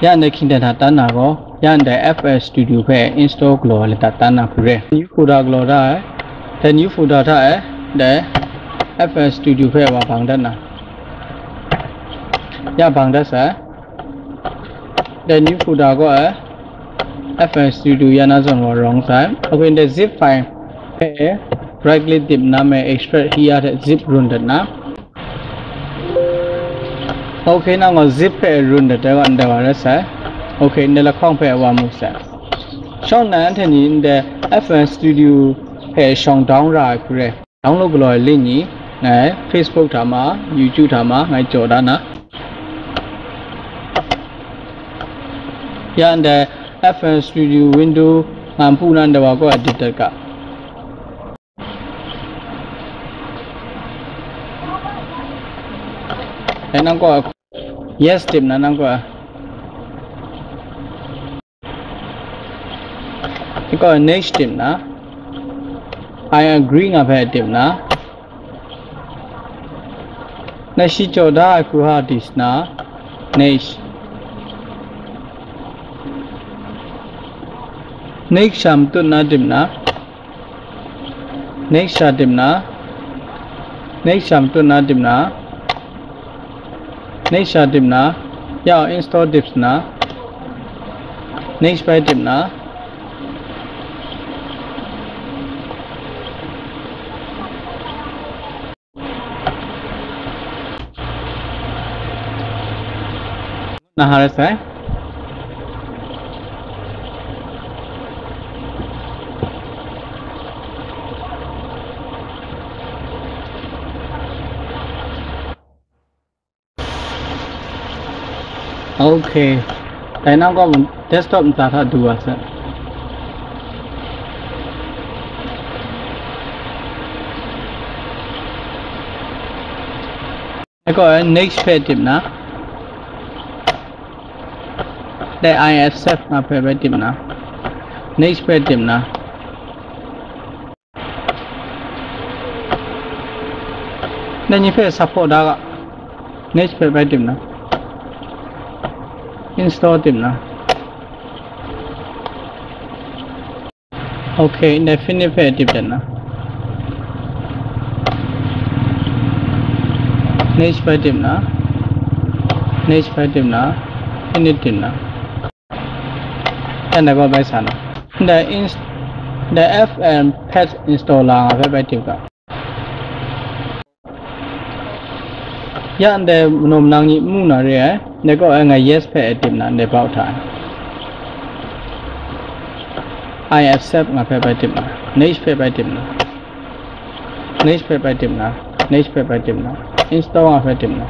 yan de kin da tana go yan de Flstudio phe install glo le ta tana pure new folder glo da the new folder tha de Flstudio phe wa bang da na ya bang da sa the new folder go Flstudio yana zone wrong side okay in the zip file phe right click dip na me extract here the zip run da na okay now go zip phe run da ga anda wa ra sa okay in the khong phe wa mu sa shong nan the ni in the Flstudio phe shong down ra kure download glo link ni ngai Facebook tha ma YouTube tha ma ngai jaw da na ya in the Flstudio window ngam pu nan da wa ko editor ka nang ko yes tip na nang ko ko next tip na I agree nga phe tip na na shi choda ku ha dis na next sham tu na tip na next sha tip na next sham tu na tip na next sha tip na ya install tips na next by tip na na harus okay tại nào có một desktop ta thật đùa sao có next page tip na để I accept na page tip na next page tip na nên như page support đó next page tip na install tip na okay indefinite phe tip na next phe tip na next phe tip na init tip na and go by sana the fm patch installer phe tip ka ya ande nom nang ni mu na re ne ko ngai yes phe tip na ne baut tha I accept nga phe tip na next phe tip na next phe tip na next phe tip na install nga phe tip na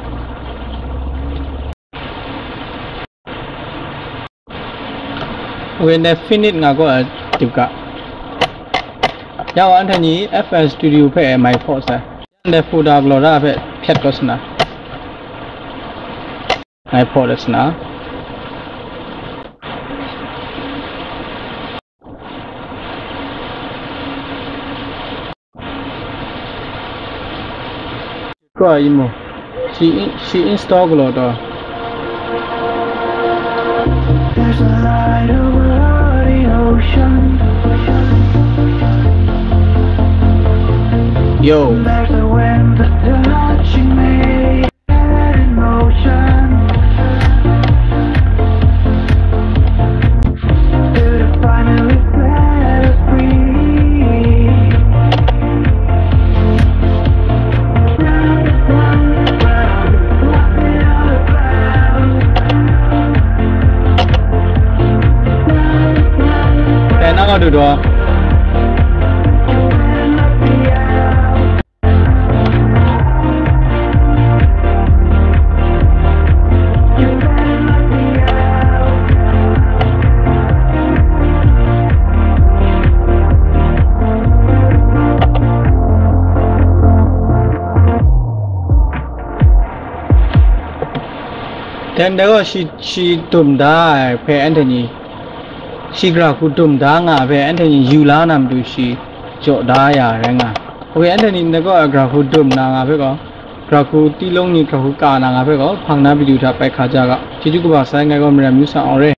when the finish nga ko tip ka ya an tha ni Flstudio phe my force the folder glo ra phe phet ko sna I put it now. Go imo. She installed a lot of. There's a light over the ocean. Yo. There's a wind that's touching me in motion. Được rồi. Then there was she tum da pe Anthony. She gra ku tum da nga pe Anthony yula nam du she jo da ya ra nga. Okay Anthony ne ko gra ku tum na nga pe ko Kraku tilong ni kraku ka na nga pe ko phangna video tha pai kha ja ga chichu ko ba sai ngai ko mera myu sa aw re